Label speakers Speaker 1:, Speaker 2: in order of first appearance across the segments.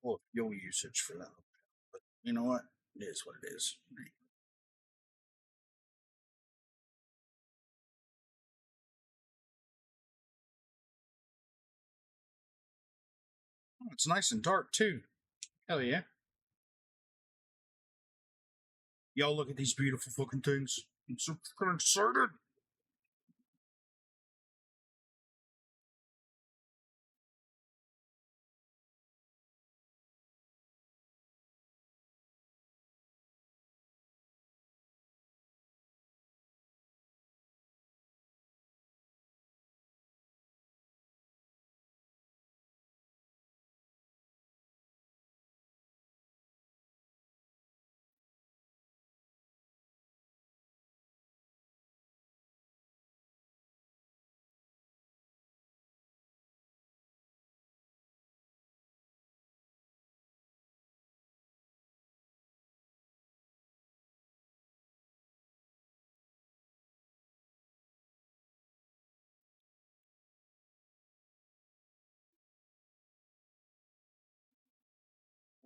Speaker 1: Well, fuel usage for that. But you know what? It is what it is. Oh, it's nice and dark too. Hell yeah. Y'all look at these beautiful fucking things. I'm so fucking excited.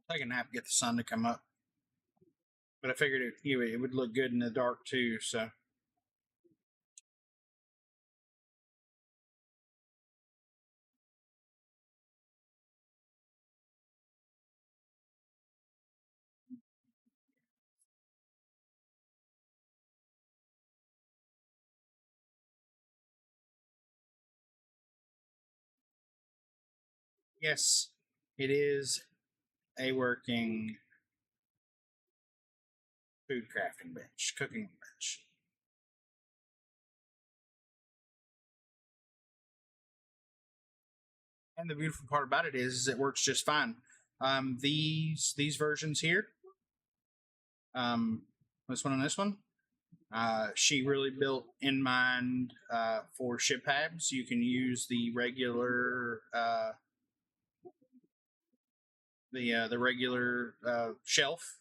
Speaker 1: I'll take a nap, get the sun to come up. But I figured it would look good in the dark too, so. Yes, it is a working food crafting bench, cooking bench. And the beautiful part about it is it works just fine. These versions here, um, this one and this one, she really built in mind for ship tabs. You can use the regular shelf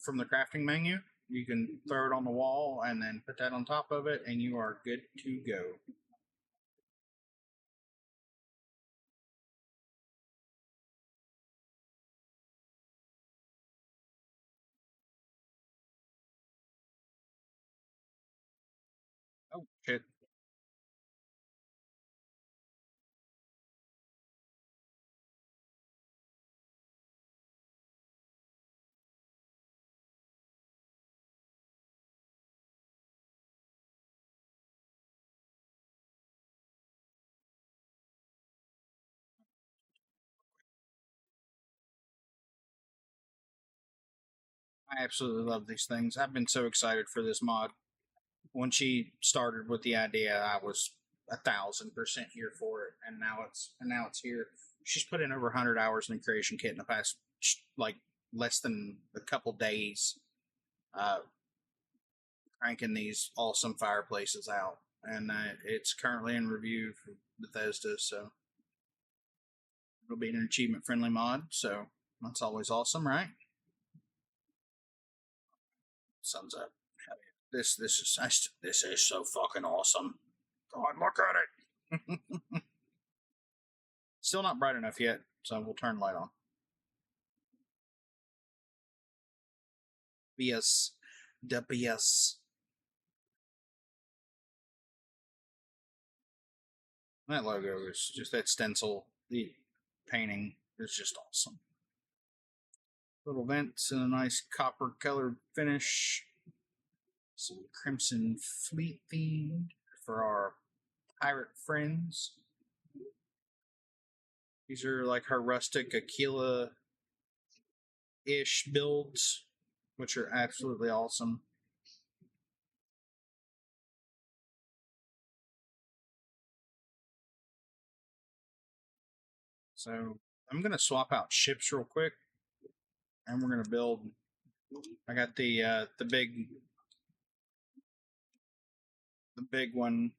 Speaker 1: from the crafting menu. You can throw it on the wall and then put that on top of it, and you are good to go. Oh shit! I absolutely love these things. I've been so excited for this mod. When she started with the idea, I was 1,000% here for it, and now it's here. She's put in over 100 hours in the creation kit in the past like less than a couple days, uh, cranking these awesome fireplaces out, and it's currently in review for Bethesda, so it'll be an achievement friendly mod. So that's always awesome, right? Sun's up. This is so fucking awesome. God, look at it. Still not bright enough yet, so we'll turn light on. BS. The BS. That logo is just that stencil. The painting is just awesome. Little vents and a nice copper colored finish. Some Crimson Fleet themed for our pirate friends. These are like her rustic Aquila ish builds, which are absolutely awesome. So I'm gonna swap out ships real quick, and we're gonna build. I got the big one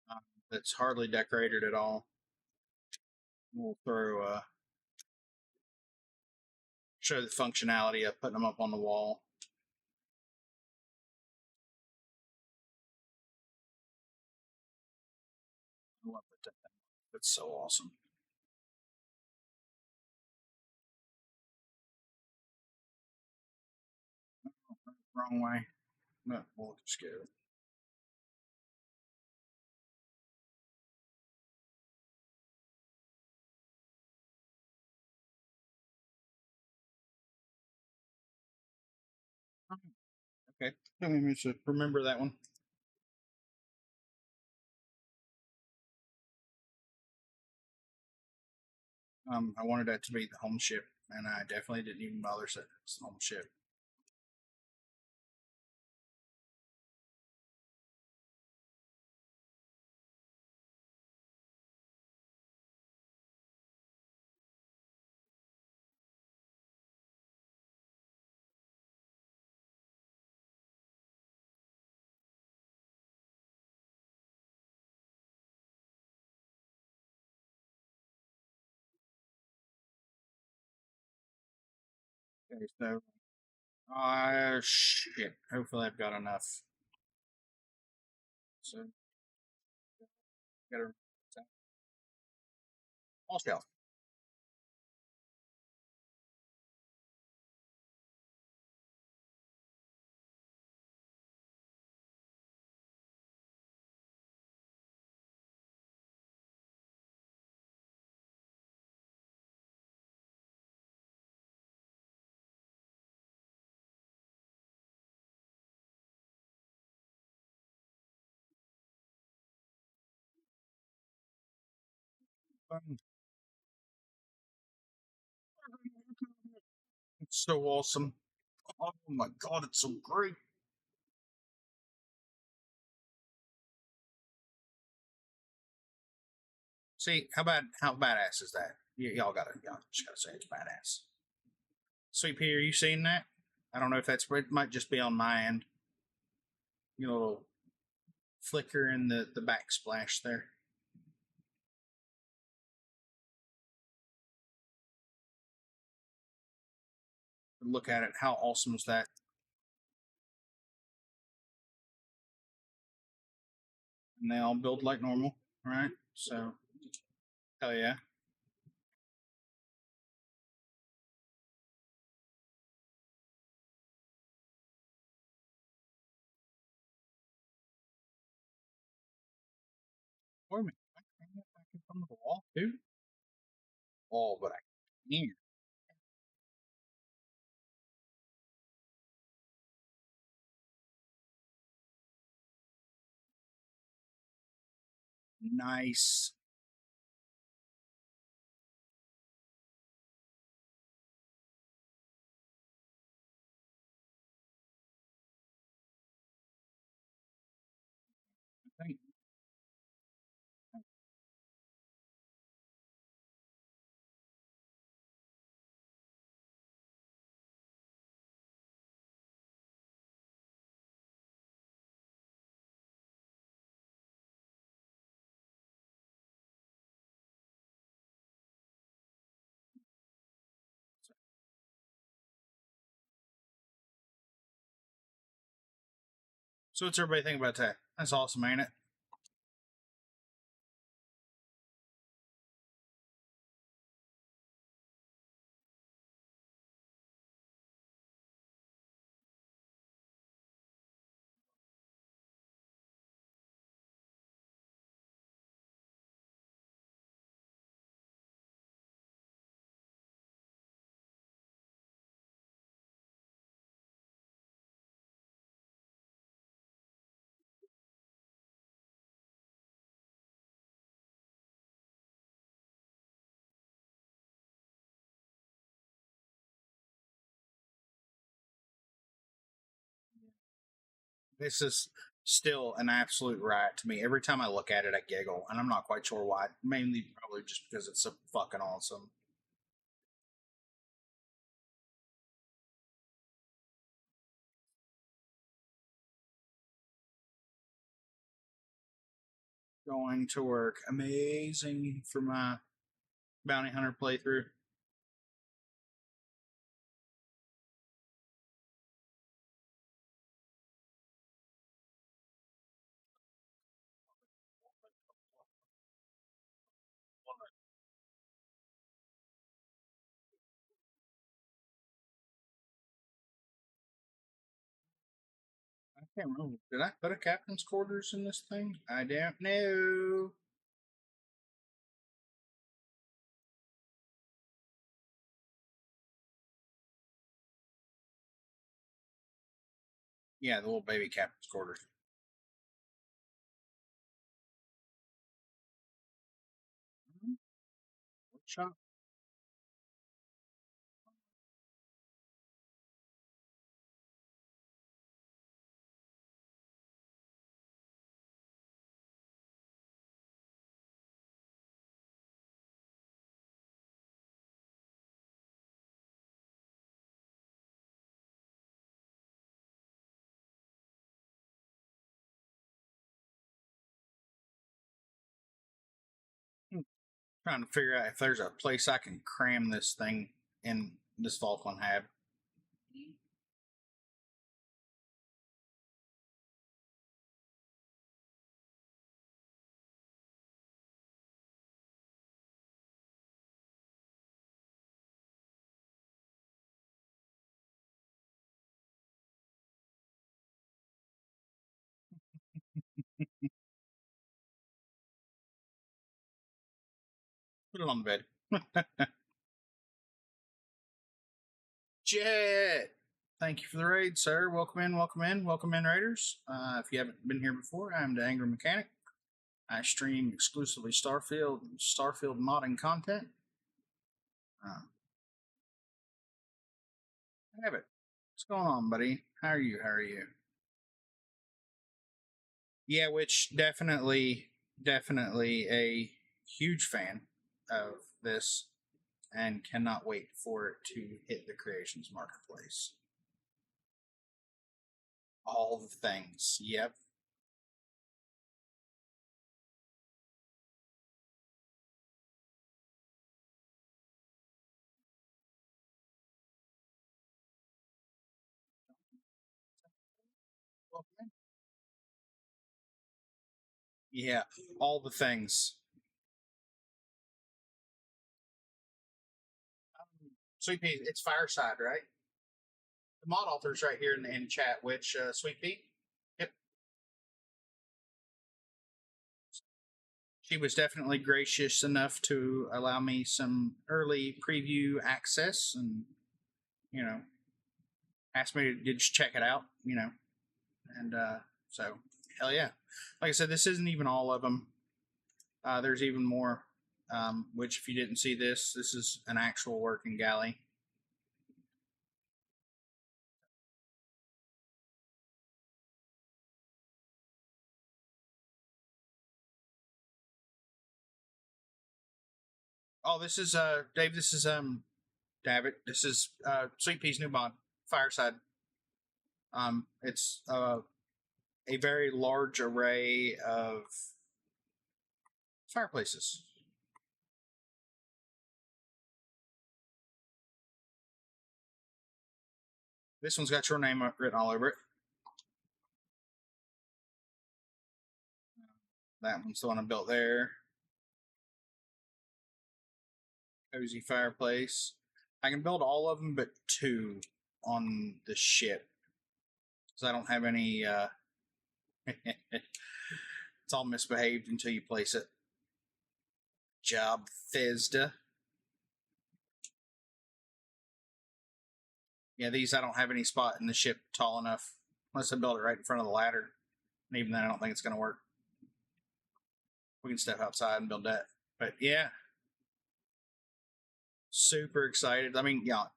Speaker 1: uh, that's hardly decorated at all. We'll show the functionality of putting them up on the wall. I love it. That's so awesome. Wrong way. No, we'll just go. Okay. Let me just remember that one. I wanted that to be the home ship, and I definitely didn't even bother saying it's the home ship. Okay, so shit. Hopefully, I've got enough. So, gotta all scale. It's so awesome. Oh my god, it's so great. See, how badass is that? Y'all just gotta say it's badass. Sweet Pea, are you seeing that? I don't know if that's it might just be on my end. You know, little flicker in the backsplash there. Look at it. How awesome is that? And they all build like normal, right? So, hell yeah. Wait a minute. I can get back in front of the wall too. Oh, but I can't. Nice. I think so. What's everybody think about that? That's awesome, ain't it? This is still an absolute riot to me. Every time I look at it, I giggle, and I'm not quite sure why. Mainly, probably just because it's so fucking awesome. Going to work, amazing for my bounty hunter playthrough. Can't remember. Did I put a captain's quarters in this thing? I don't know. Yeah, the little baby captain's quarters. Workshop. Trying to figure out if there's a place I can cram this thing in this Falkland hab. Put it on the bed. Jet! Thank you for the raid, sir. Welcome in, welcome in, welcome in, Raiders. If you haven't been here before, I'm the Angry Mechanic. I stream exclusively Starfield modding content. Uh, have it. What's going on, buddy? How are you? How are you? Yeah, which definitely a huge fan of this and cannot wait for it to hit the creations marketplace. All the things. Yep. Yeah, all the things. Sweet Pea, it's Fireside, right? The mod author's right here in chat, which Sweet Pea. Yep. She was definitely gracious enough to allow me some early preview access and, you know, asked me to just check it out, and so hell yeah. Like I said, this isn't even all of them. There's even more. Which, if you didn't see this, this is an actual working galley. Oh, this is Dave. This is David. This is Sweet Pea's new mod, Fireside. It's a very large array of fireplaces. This one's got your name written all over it. That one's the one I built there. Cozy fireplace. I can build all of them but two on the ship because I don't have any. It's all misbehaved until you place it. Job Thesda. Yeah, these I don't have any spot in the ship tall enough unless I build it right in front of the ladder. And even then, I don't think it's going to work. We can step outside and build that. But yeah, super excited. I mean, y'all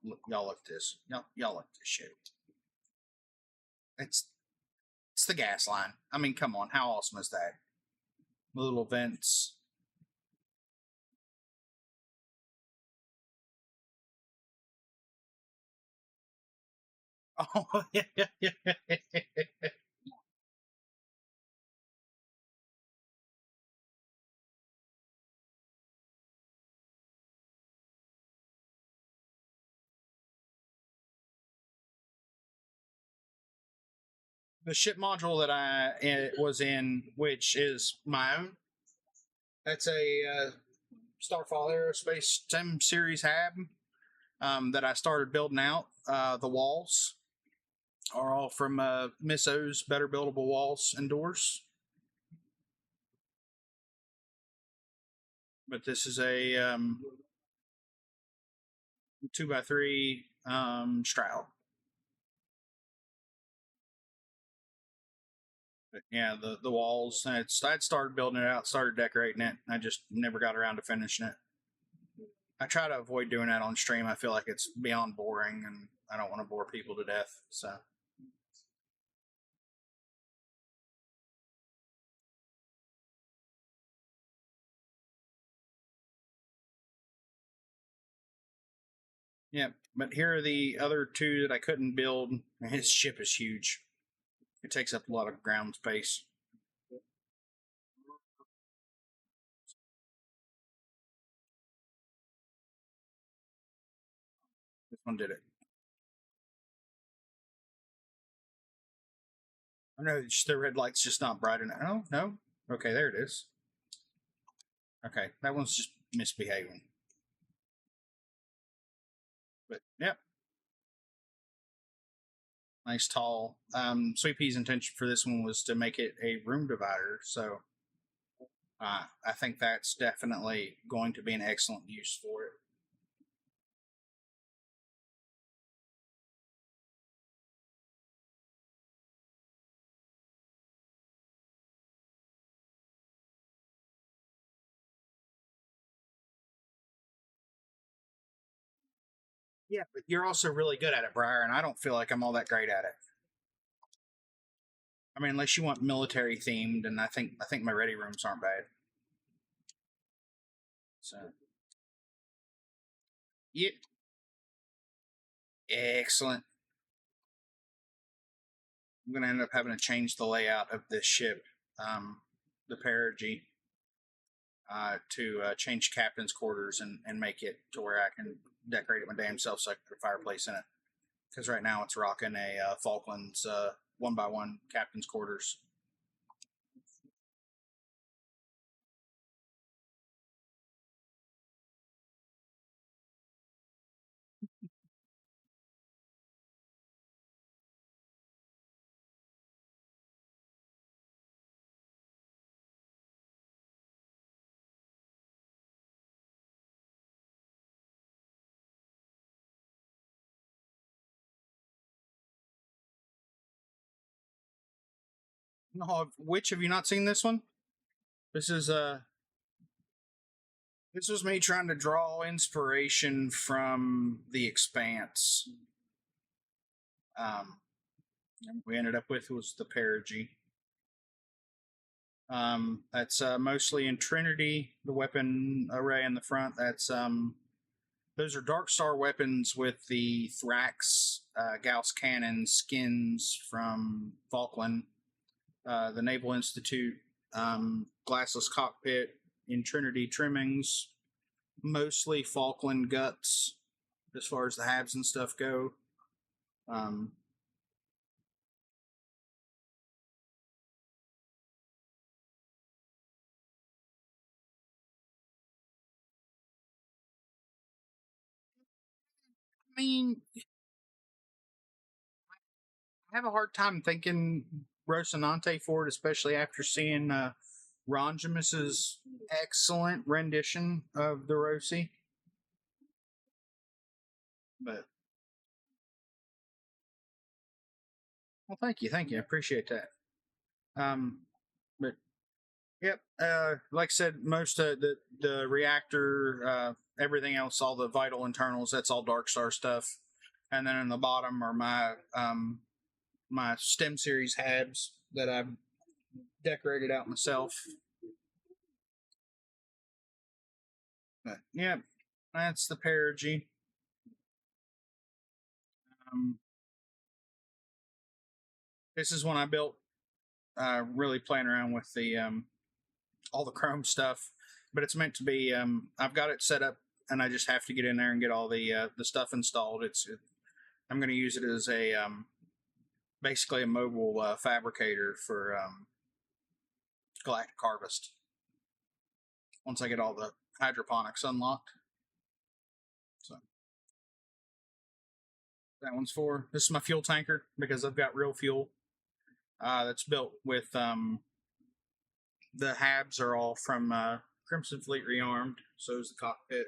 Speaker 1: look at this. Y'all look at this shit. It's it's the gas line. I mean, come on, how awesome is that? Little vents. Oh yeah, yeah, yeah. The ship module that I was in, which is my own. That's a Starfall Aerospace Sim Series hab that I started building out the walls. are all from Miss O's Better Buildable Walls and Doors. But this is a 2x3 Stroud. But yeah, the walls. I'd started building it out, started decorating it. I just never got around to finishing it. I try to avoid doing that on stream. I feel like it's beyond boring, and I don't want to bore people to death. So. Yeah, but here are the other two that I couldn't build. His ship is huge. It takes up a lot of ground space. This one did it. I know the red light's just not bright enough. Oh, no. Okay, there it is. Okay, that one's just misbehaving. But, yep. Nice tall. Sweet Pea's intention for this one was to make it a room divider, so I think that's definitely going to be an excellent use for it. Yeah, but you're also really good at it, Briar, and I don't feel like I'm all that great at it. I mean, unless you want military themed, and I think my ready rooms aren't bad. So, yeah, excellent. I'm gonna end up having to change the layout of this ship, the Perigee, to change captain's quarters and make it to where I can decorate it my damn self so I can put a fireplace in it. Because right now it's rocking a Falklands 1x1 captain's quarters. No, which have you not seen this one? This is this was me trying to draw inspiration from The Expanse. Um, we ended up with was the Perigee. That's mostly in Trinity. The weapon array in the front. That's those are Dark Star weapons with the Thrax Gauss cannon skins from Falkland. The Naval Institute glassless cockpit in Trinity trimmings. Mostly Falkland guts as far as the halves and stuff go. Um, I mean, I have a hard time thinking Rocinante for it, especially after seeing Ronjimus's excellent rendition of the Rossi. But well, thank you, I appreciate that. But yep, like I said, most of the reactor, everything else, all the vital internals, that's all Dark Star stuff. And then in the bottom are my STEM series habs that I've decorated out myself. But yeah, that's the Perigee. Um, this is one I built. Really playing around with the all the Chrome stuff, but it's meant to be. I've got it set up, and I just have to get in there and get all the stuff installed. I'm going to use it as a basically a mobile fabricator for Galactic Harvest. Once I get all the hydroponics unlocked. So That one's for. This is my fuel tanker because I've got real fuel. That's built with the habs are all from Crimson Fleet Rearmed. So is the cockpit.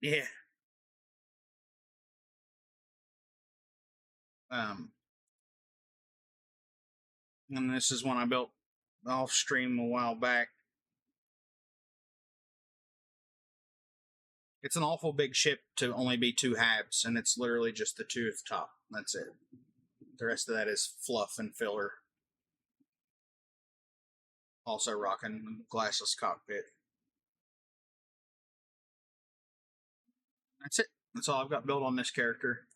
Speaker 1: Yeah. Um, and this is one I built off stream a while back. It's an awful big ship to only be two habs, and it's literally just the two at the top. That's it. The rest of that is fluff and filler. Also rocking glassless cockpit. That's it. That's all I've got built on this character.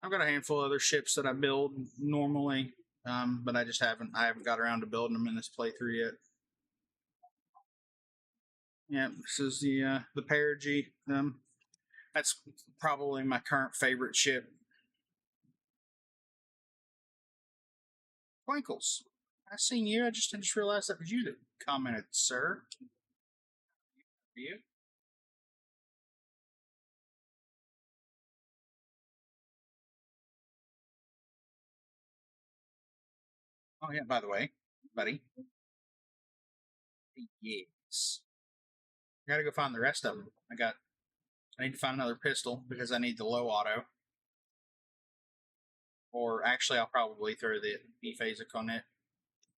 Speaker 1: I've got a handful of other ships that I build normally, but I just haven't got around to building them in this playthrough yet. Yeah, this is the Perigee. That's probably my current favorite ship. Twinkles, I seen you. I just realized that was you that commented, sir. You? Oh yeah. By the way, buddy. Yes. I gotta go find the rest of them. I need to find another pistol because I need the low auto. Or actually, I'll probably throw the ephasic on it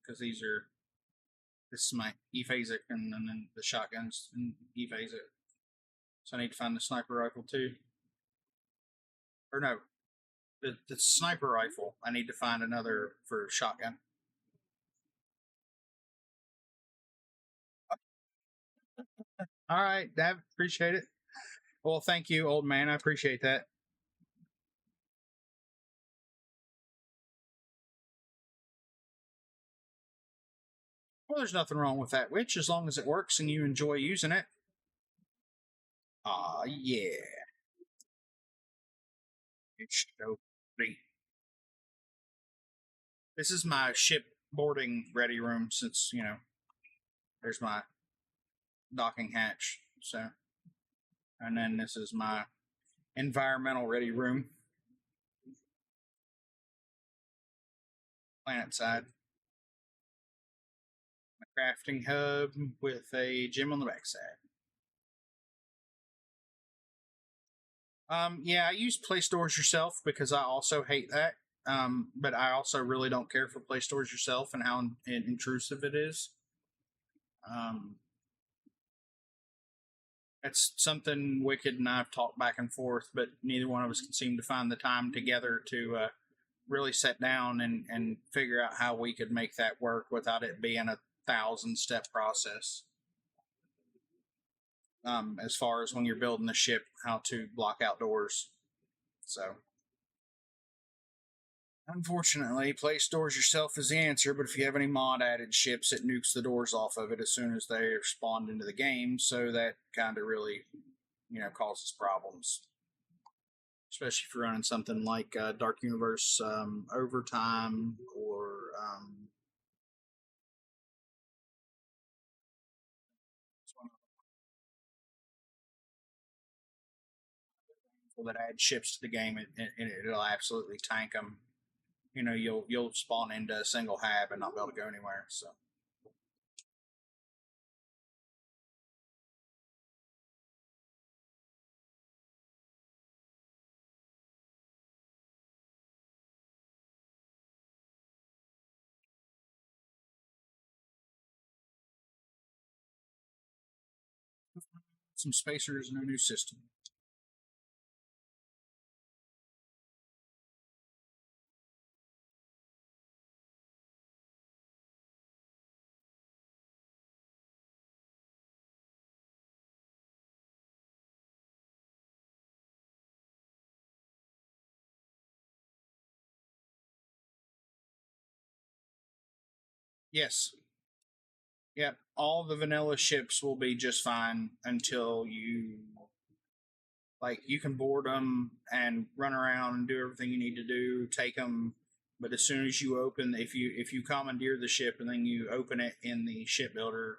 Speaker 1: because these are. This is my ephasic and then the shotguns and ephasic. So I need to find the sniper rifle too. Or no, the sniper rifle. I need to find another for shotgun. All right, Dad, appreciate it. Well, thank you, old man. I appreciate that. Well, there's nothing wrong with that witch as long as it works and you enjoy using it. Ah, yeah. It's so pretty. This is my ship boarding ready room since, there's my docking hatch. So, and then this is my environmental ready room, planet side. My crafting hub with a gym on the backside. Yeah, I use Play Stores Yourself because I also hate that. But I also really don't care for Play Stores Yourself and how intrusive it is. Um, it's something Wicked and I've talked back and forth, but neither one of us can seem to find the time together to really sit down and figure out how we could make that work without it being a 1,000-step process. As far as when you're building the ship, how to block out doors. So, unfortunately, Play Stores Yourself is the answer, but if you have any mod added ships, it nukes the doors off of it as soon as they are spawned into the game, so that kind of really, causes problems. Especially if you're running something like Dark Universe Overtime or that add ships to the game, it'll absolutely tank them. You'll spawn into a single hab and not be able to go anywhere. So some spacers and a new system. Yes. Yep. All the vanilla ships will be just fine until you can board them and run around and do everything you need to do, take them, But as soon as you open, if you commandeer the ship and then you open it in the shipbuilder,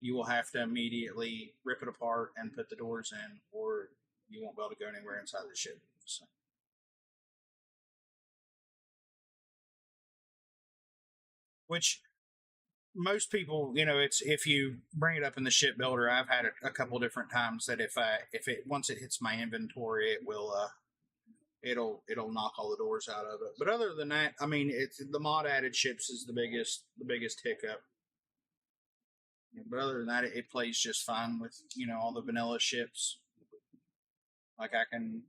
Speaker 1: you will have to immediately rip it apart and put the doors in, or you won't be able to go anywhere inside the ship. So, which most people, it's if you bring it up in the shipbuilder. I've had it a couple different times that if it once it hits my inventory, it will it'll knock all the doors out of it. But other than that, I mean, it's the mod added ships is the biggest hiccup. But other than that, it plays just fine with all the vanilla ships. Like I can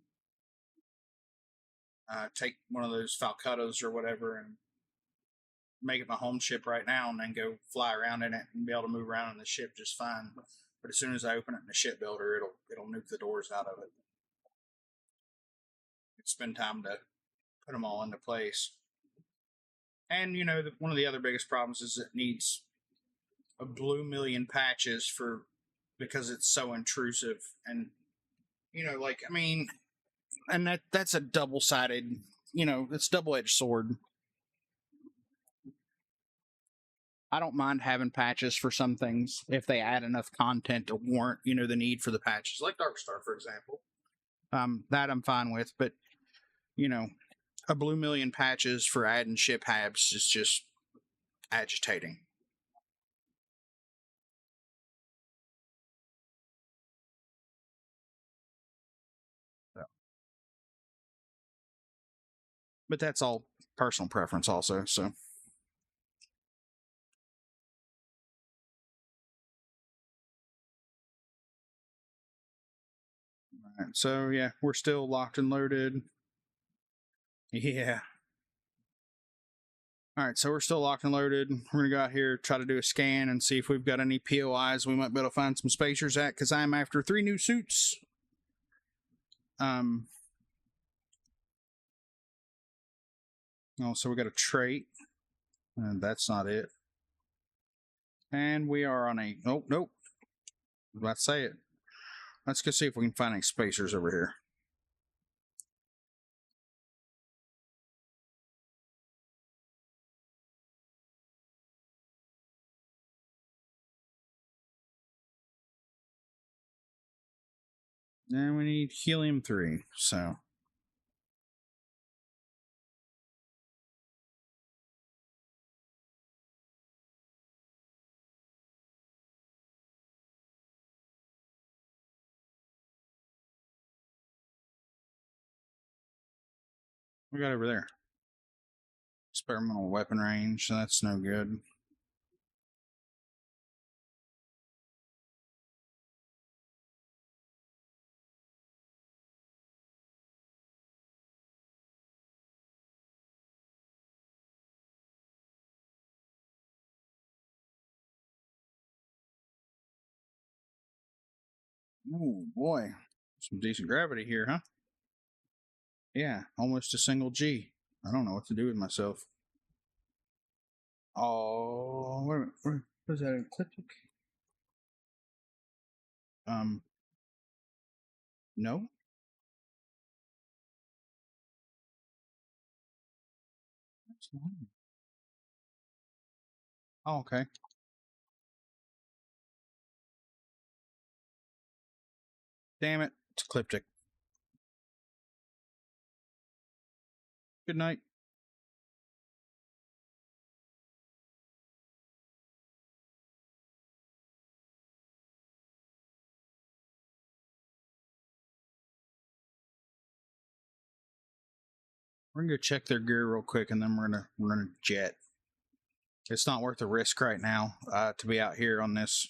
Speaker 1: take one of those Falcatos or whatever and make it my home ship right now, and then go fly around in it and be able to move around in the ship just fine. But as soon as I open it in the shipbuilder, it'll nuke the doors out of it. Spend time to put them all into place. And one of the other biggest problems is it needs a blue million patches for because it's so intrusive. And like, I mean, and that's a double sided, it's double edged sword. I don't mind having patches for some things if they add enough content to warrant the need for the patches, like Darkstar, for example. That I'm fine with, but a blue million patches for adding ship habs is just agitating. So, but that's all personal preference, also. So, all right, so yeah, we're still locked and loaded. Yeah. All right, so we're still locked and loaded. We're gonna go out here, try to do a scan, and see if we've got any POIs we might be able to find some spacers at. Because I'm after 3 new suits. Oh, so we got a trait, and that's not it. And we are on a. Oh, nope. Let's say it. Let's go see if we can find any spacers over here. And we need helium-3, so. We got over there. Experimental weapon range, that's no good. Oh boy, some decent gravity here, huh? Yeah, almost a single G. I don't know what to do with myself. Oh, wait a minute. Was that ecliptic? No. Oh, okay. Damn it, it's ecliptic. Good night. We're gonna go check their gear real quick, and then we're gonna run a jet. It's not worth the risk right now to be out here on this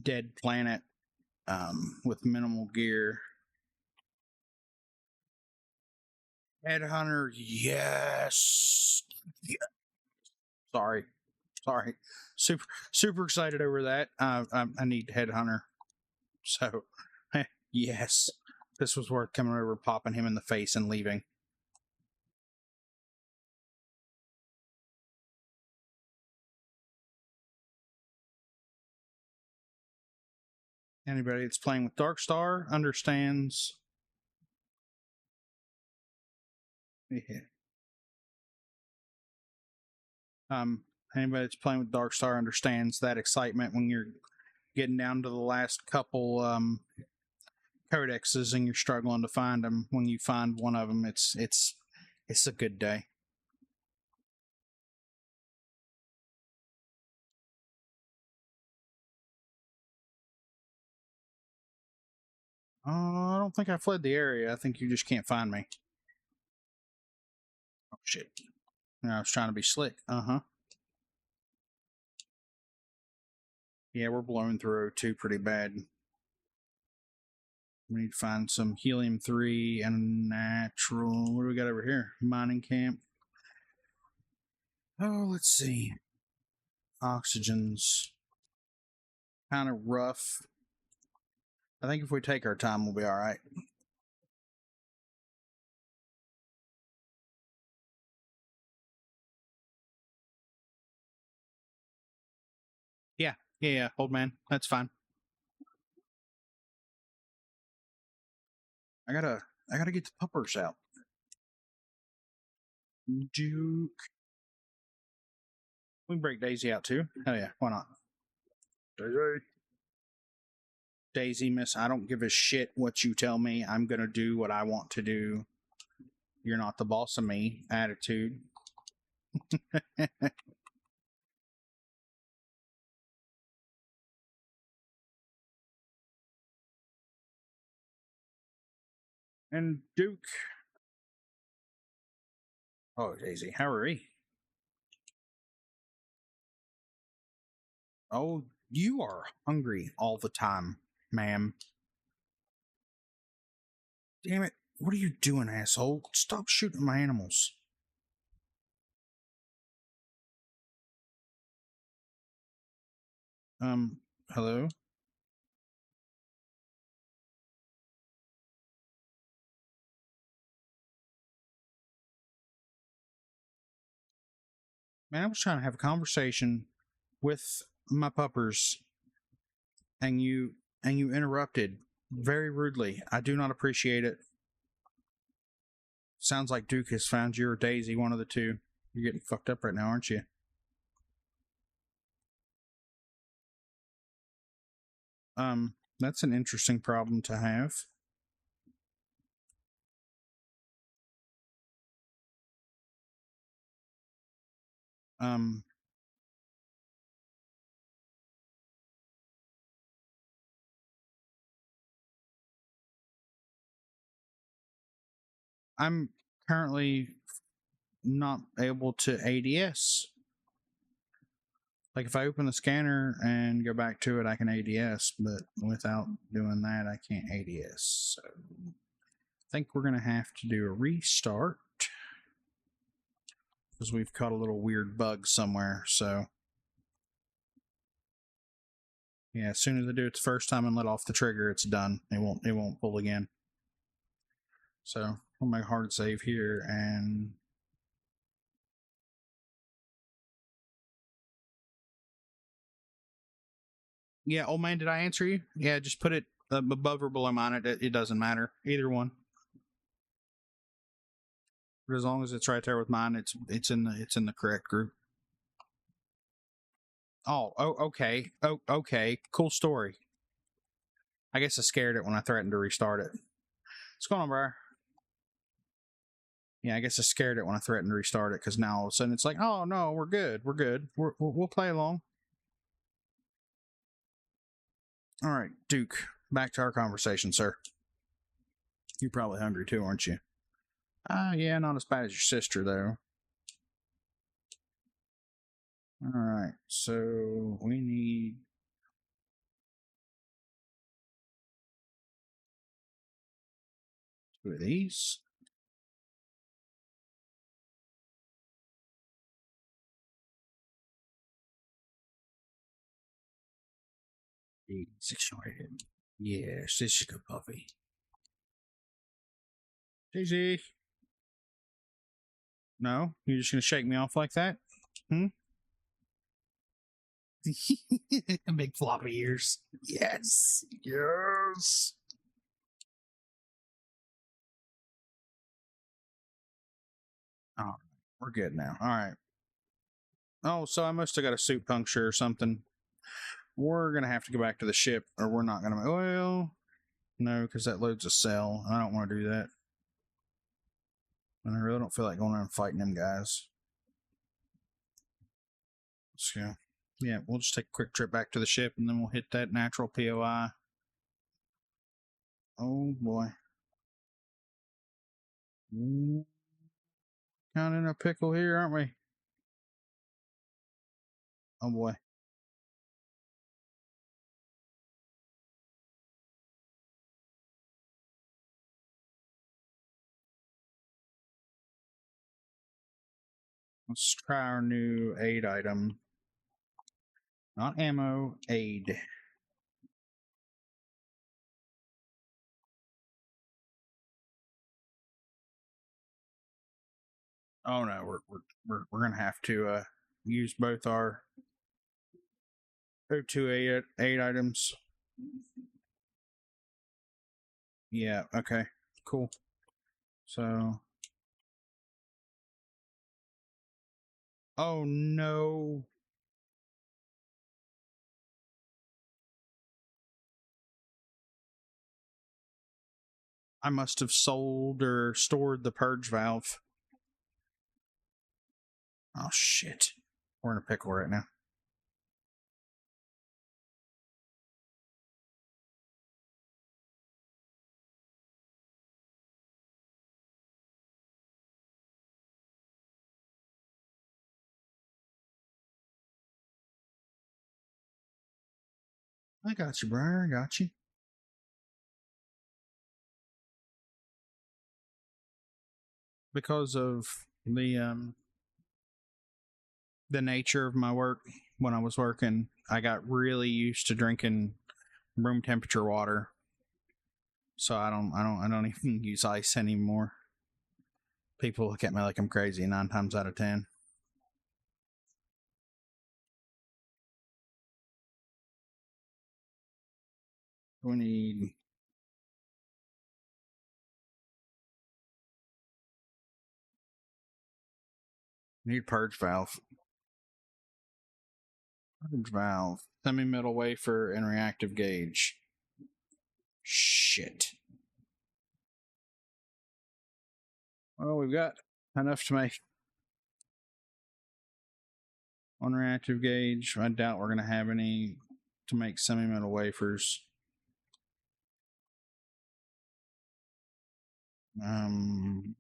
Speaker 1: dead planet with minimal gear. Headhunter, yes. Yeah. Sorry, sorry. Super excited over that. I need Headhunter. So, yes, this was worth coming over, popping him in the face, and leaving. Anybody that's playing with Darkstar understands. Yeah. Anybody that's playing with Darkstar understands that excitement when you're getting down to the last couple codexes and you're struggling to find them. When you find one of them, it's a good day. I don't think I fled the area. I think you just can't find me. Oh shit! I was trying to be slick. Yeah, we're blowing through O2 pretty bad. We need to find some helium-3 and natural. What do we got over here? Mining camp. Oh, let's see. Oxygen's kind of rough. I think if we take our time, we'll be all right. Yeah, old man. That's fine. I gotta get the puppers out. Duke. We can break Daisy out too. Oh yeah, why not? Daisy, miss, I don't give a shit what you tell me. I'm gonna do what I want to do. You're not the boss of me. Attitude. And Duke. Oh, Daisy, how are we? Oh, you are hungry all the time, ma'am. Damn it. What are you doing, asshole? Stop shooting my animals. Hello? Man, I was trying to have a conversation with my puppers and you interrupted very rudely. I do not appreciate it. Sounds like Duke has found you or Daisy, one of the two. You're getting fucked up right now, aren't you? That's an interesting problem to have. Um, I'm currently not able to ADS. Like if I open the scanner and go back to it, I can ADS, but without doing that, I can't ADS. So I think we're gonna have to do a restart because we've caught a little weird bug somewhere. So yeah, as soon as I do it the first time and let off the trigger, it's done. It won't pull again. So I'll make a hard save here and yeah, old man, did I answer you? Yeah, just put it above or below mine. It doesn't matter. Either one. But as long as it's right there with mine, it's in the correct group. Oh, okay. Oh, okay. Cool story. I guess I scared it when I threatened to restart it. What's going on, Briar? Yeah, I guess I scared it when I threatened to restart it because now all of a sudden it's like, oh no, we're good, we'll play along. All right, Duke. Back to our conversation, sir. You're probably hungry too, aren't you? Yeah, not as bad as your sister though. All right, so we need 2 of these. Situated. Yes, this is good, puppy. Daisy. No, you're just gonna shake me off like that? Hmm. Big floppy ears. Yes. Yes. Oh, we're good now. All right. Oh, so I must have got a suit puncture or something. We're gonna have to go back to the ship, or we're not gonna. Well, no, because that loads a cell. I don't want to do that. And I really don't feel like going around fighting them guys. So, yeah, we'll just take a quick trip back to the ship, and then we'll hit that natural POI. Oh boy, kind of in a pickle here, aren't we? Oh boy. Let's try our new aid item. Not ammo, aid. Oh no, we're gonna have to use both our O2 aid items. Yeah, okay. Cool. So oh no. I must have sold or stored the purge valve. Oh shit. We're in a pickle right now. I got you, Briar. I got you. Because of the nature of my work, when I was working, I got really used to drinking room temperature water. So I don't even use ice anymore. People look at me like I'm crazy 9 times out of 10. We need purge valve. Purge valve. Semi-metal wafer and reactive gauge. Shit. Well, we've got enough to make one reactive gauge. I doubt we're gonna have any to make semi-metal wafers. Um,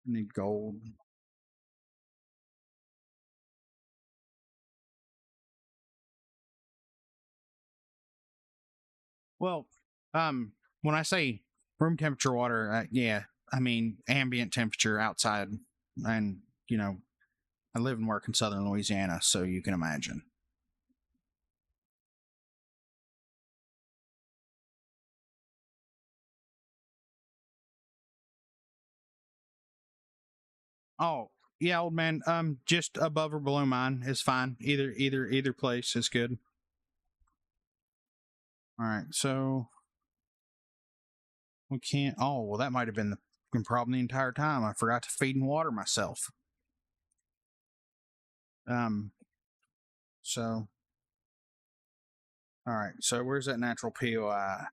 Speaker 1: need gold. Well, when I say room temperature water, yeah, I mean ambient temperature outside, and you know, I live and work in southern Louisiana, so you can imagine. Oh, yeah, old man. Just above or below mine is fine. Either place is good. All right, so we can't. Oh, well, that might have been the problem the entire time. I forgot to feed and water myself. Um, so all right, so where's that natural POI?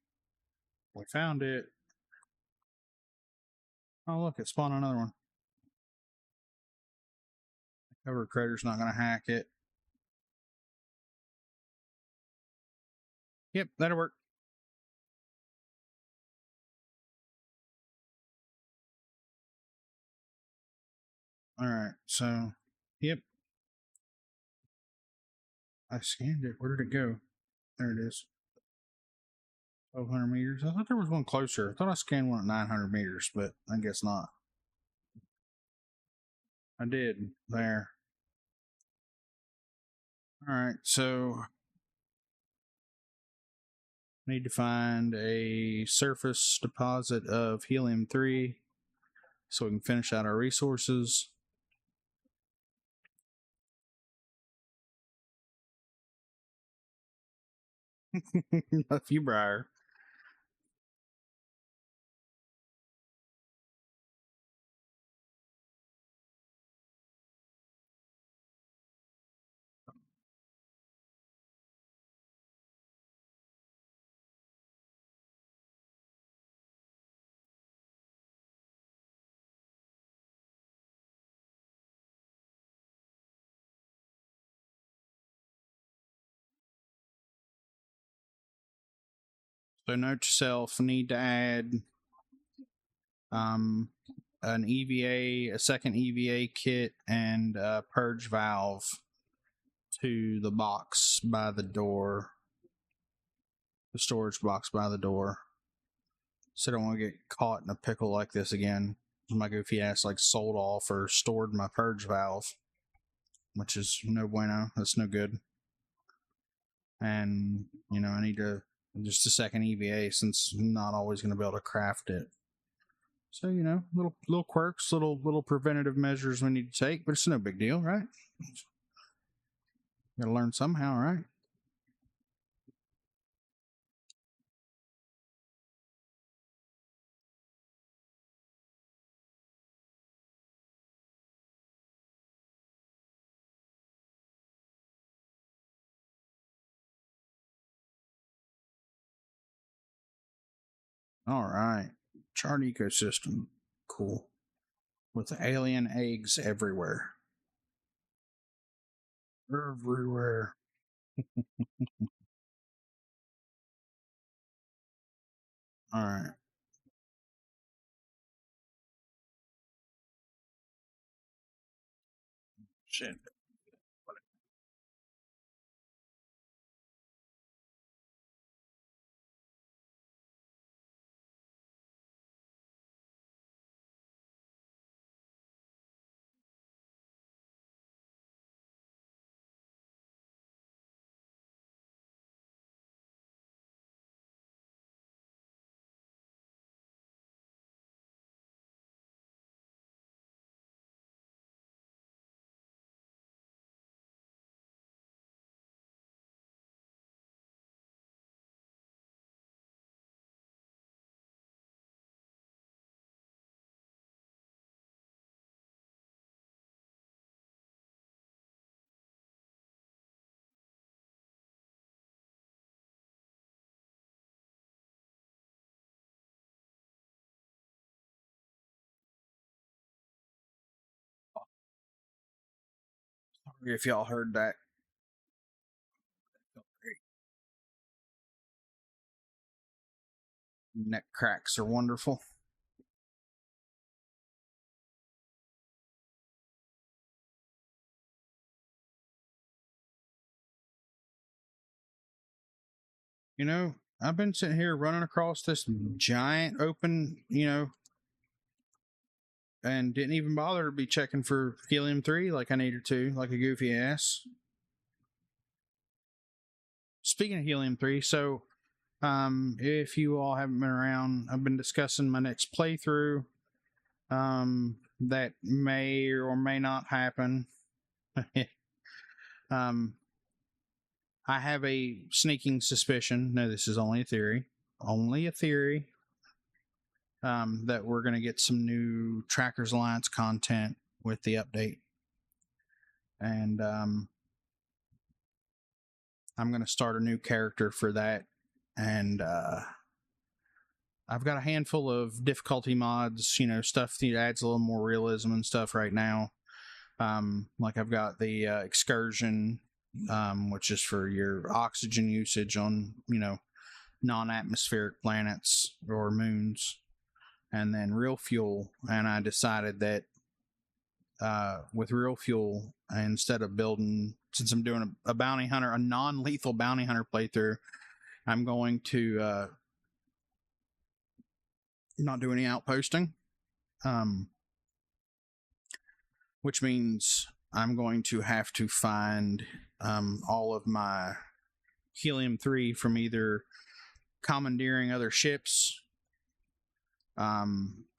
Speaker 1: We found it. Oh, look, it spawned another one. Cover Crater's not going to hack it. Yep, that'll work. All right, so, yep, I scanned it. Where did it go? There it is. 1,200 meters. I thought there was one closer. I thought I scanned one at 900 meters, but I guess not. I did. There. All right, so need to find a surface deposit of helium 3 so we can finish out our resources. Love you, Briar. So note to self: need to add an EVA, a second EVA kit, and a purge valve to the box by the door, the storage box by the door. So I don't want to get caught in a pickle like this again. My goofy ass like sold off or stored my purge valve, which is no bueno. That's no good. And I need to just a second EVA since I'm not always going to be able to craft it. So little quirks, little preventative measures we need to take, but it's no big deal, right? Got to learn somehow, right? All right. Chart ecosystem. Cool. With alien eggs everywhere. Everywhere. All right. Shit. Sorry if y'all heard that. Neck cracks are wonderful. I've been sitting here running across this giant open, and didn't even bother to be checking for helium-3 like I needed to, like a goofy ass. Speaking of helium-3, so if you all haven't been around, I've been discussing my next playthrough. That may or may not happen. um, I have a sneaking suspicion. No, this is only a theory. Only a theory. That we're going to get some new Trackers Alliance content with the update. And I'm going to start a new character for that. And I've got a handful of difficulty mods, stuff that adds a little more realism and stuff right now. Like I've got the excursion, which is for your oxygen usage on, non-atmospheric planets or moons. And then real fuel. And I decided that with real fuel, instead of building, since I'm doing a bounty hunter, a non-lethal bounty hunter playthrough, I'm going to not do any outposting, which means I'm going to have to find all of my helium-3 from either commandeering other ships,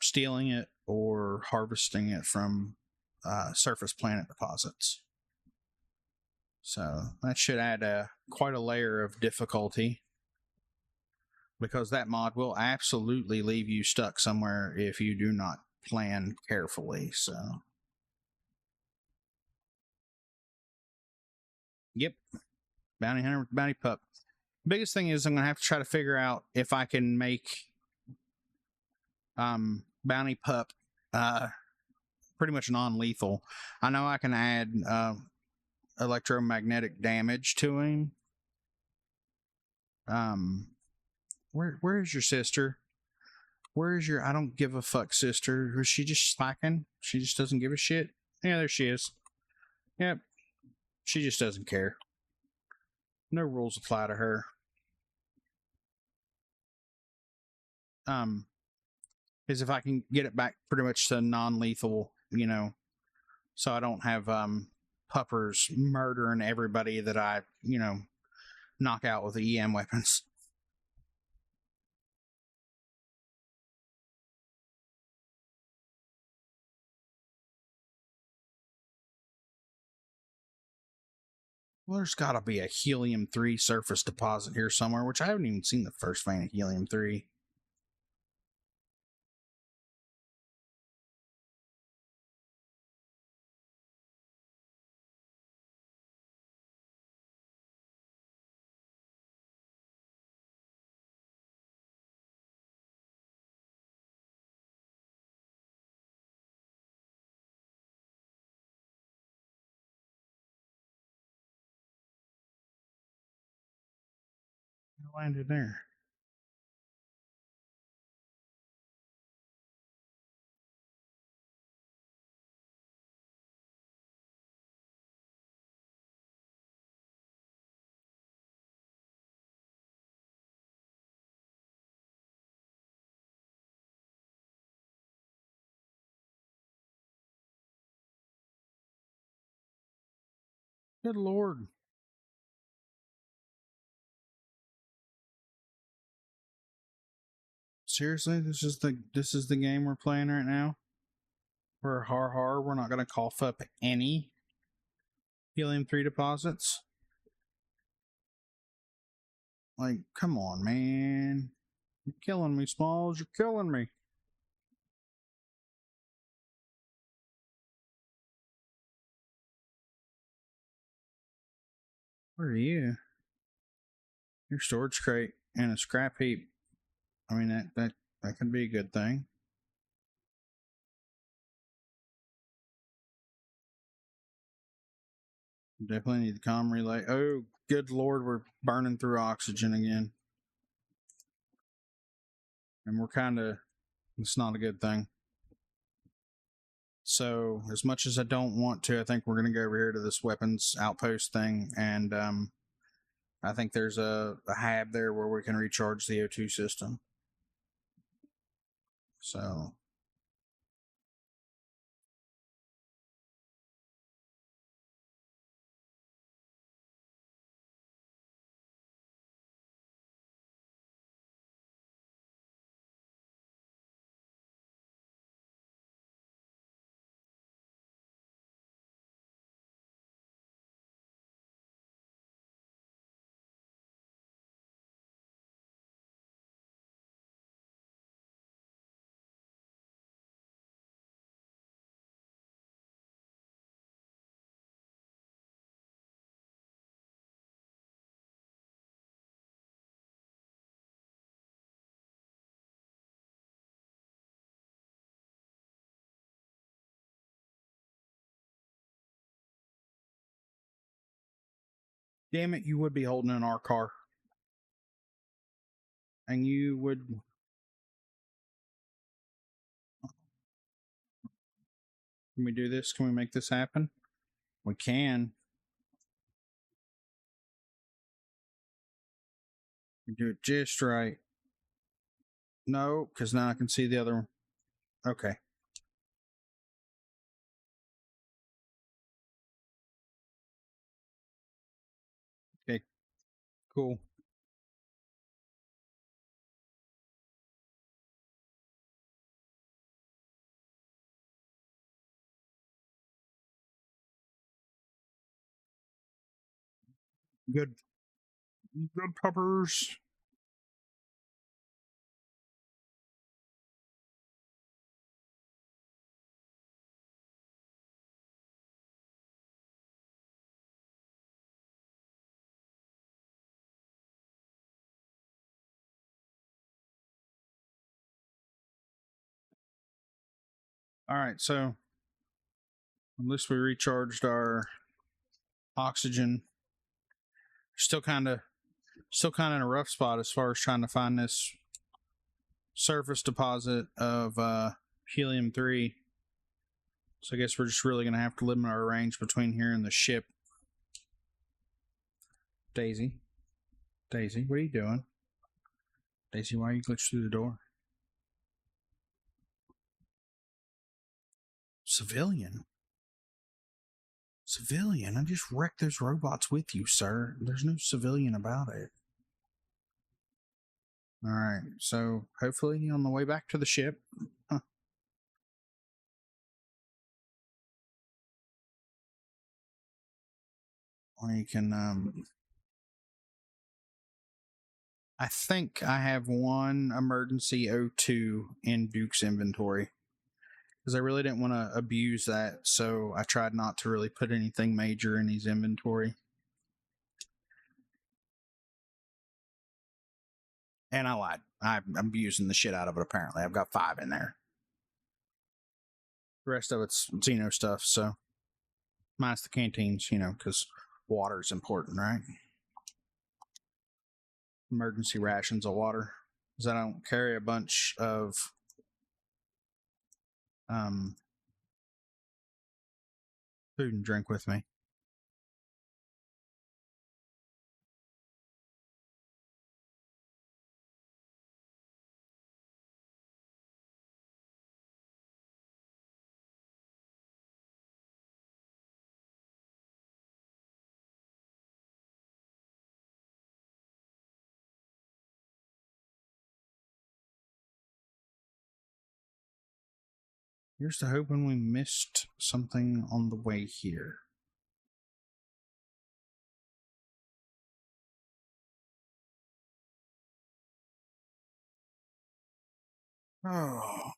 Speaker 1: stealing it, or harvesting it from surface planet deposits. So that should add quite a layer of difficulty, because that mod will absolutely leave you stuck somewhere if you do not plan carefully. So, yep, bounty hunter, bounty pup. Biggest thing is I'm gonna have to try to figure out if I can make bounty pup pretty much non-lethal. I know I can add electromagnetic damage to him. Where's your sister? Where's your I don't give a fuck sister? Was she just slacking? She just doesn't give a shit? Yeah, there she is. Yep. She just doesn't care. No rules apply to her. Is if I can get it back pretty much to non-lethal, so I don't have puppers murdering everybody that I, knock out with the EM weapons. Well, there's got to be a helium-3 surface deposit here somewhere, which I haven't even seen the first vein of helium-3. I landed there. Good lord. Seriously, this is the game we're playing right now. We're we're not gonna cough up any helium-3 deposits. Like, come on, man. You're killing me, Smalls. You're killing me. Where are you? Your storage crate and a scrap heap. I mean, that could be a good thing. Definitely need the comm relay. Oh, good lord, we're burning through oxygen again. And it's not a good thing. So, as much as I don't want to, I think we're going to go over here to this weapons outpost thing. And I think there's a hab there where we can recharge the O2 system. So, damn it, you would be holding in our car. And you would. Can we do this? Can we make this happen? We can. We do it just right. No, because now I can see the other one. Okay. Okay. Cool. Good. Good puppers. All right. So at least we recharged our oxygen. Still kind of Still kind of in a rough spot as far as trying to find this surface deposit of helium-3. So I guess we're just really going to have to limit our range between here and the ship. Daisy. Daisy, what are you doing? Daisy, why are you glitched through the door? Civilian. Civilian? I just wrecked those robots with you, sir. There's no civilian about it. Alright, so hopefully on the way back to the ship. We can, I think I have one emergency O2 in Duke's inventory. Because I really didn't want to abuse that, so I tried not to really put anything major in his inventory. And I lied. I'm abusing the shit out of it, apparently. I've got 5 in there. The rest of it's Xeno stuff, so. Minus the canteens, because water's important, right? Emergency rations of water. Because I don't carry a bunch of food and drink with me. Here's to hoping we missed something on the way here. Oh.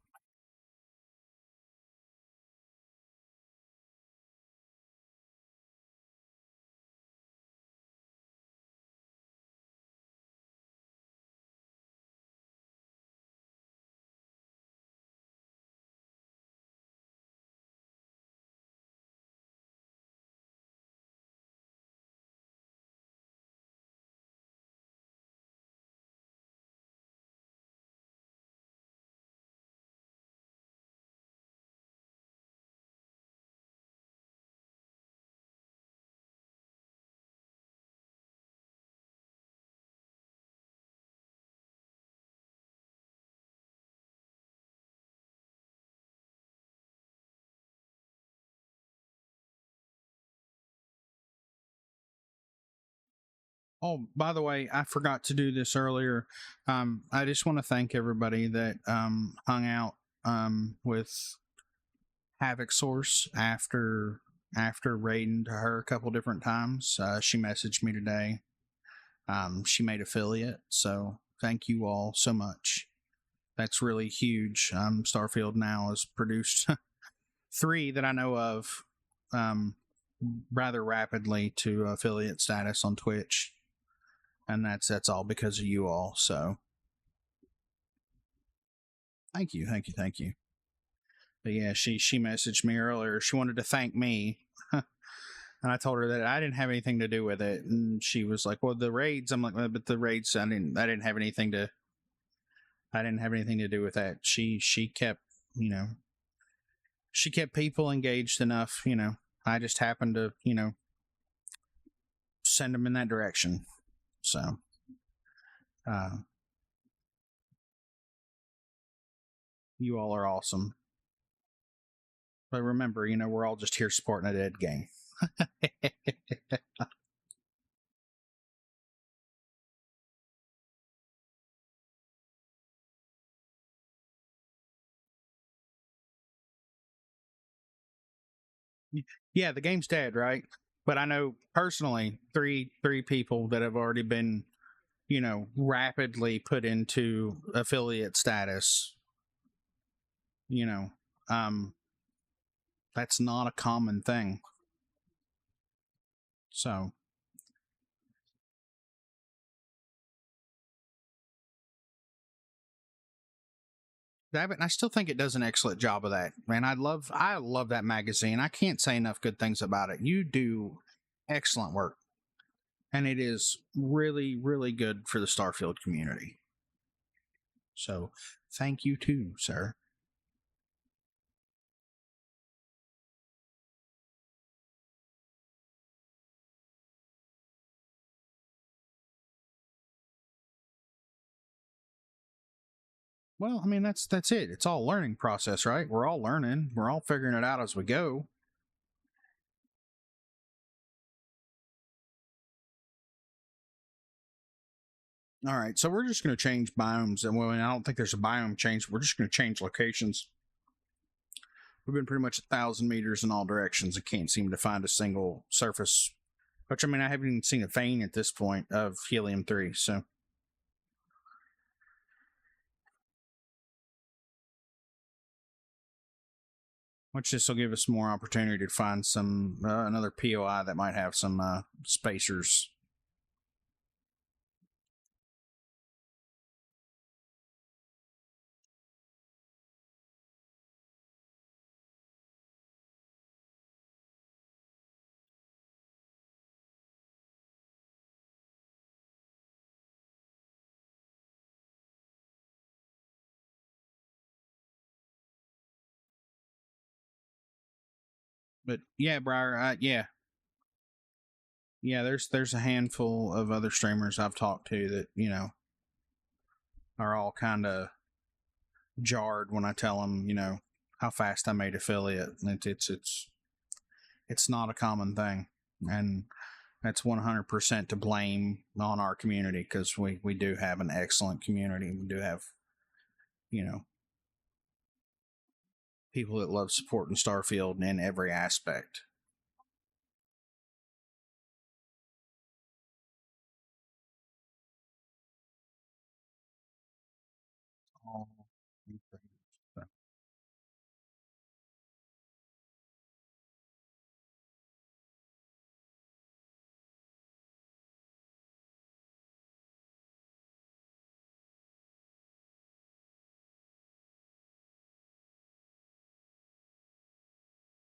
Speaker 1: Oh, by the way, I forgot to do this earlier. I just want to thank everybody that hung out with Havoc Source after raiding to her a couple different times. She messaged me today. She made affiliate, so thank you all so much. That's really huge. Starfield now has produced 3 that I know of rather rapidly to affiliate status on Twitch. And that's all because of you all. So thank you. But yeah, she messaged me earlier. She wanted to thank me. And I told her that I didn't have anything to do with it. And she was like, well, the raids. I'm like, but the raids, I didn't have anything to do with that. She kept, she kept people engaged enough, I just happened to, send them in that direction. So, you all are awesome. But remember, we're all just here supporting a dead game. Yeah, the game's dead, right? But I know personally three people that have already been, rapidly put into affiliate status. That's not a common thing. So I still think it does an excellent job of that. Man, I love that magazine. I can't say enough good things about it. You do excellent work. and it is really, really good for the Starfield community. So, thank you too, sir. Well, I mean that's it. It's all learning process, right? We're all learning. We're all figuring it out as we go. All right, so we're just going to change biomes, and well, I don't think there's a biome change. We're just going to change locations. We've been pretty much 1,000 meters in all directions and can't seem to find a single surface. Which, I mean, I haven't even seen a vein at this point of helium-3, so. Which this will give us more opportunity to find some another POI that might have some spacers. But yeah, Briar, yeah, there's a handful of other streamers I've talked to that are all kind of jarred when I tell them how fast I made affiliate. It's not a common thing, and that's 100% to blame on our community, because we do have an excellent community. We do have people that love supporting Starfield in every aspect.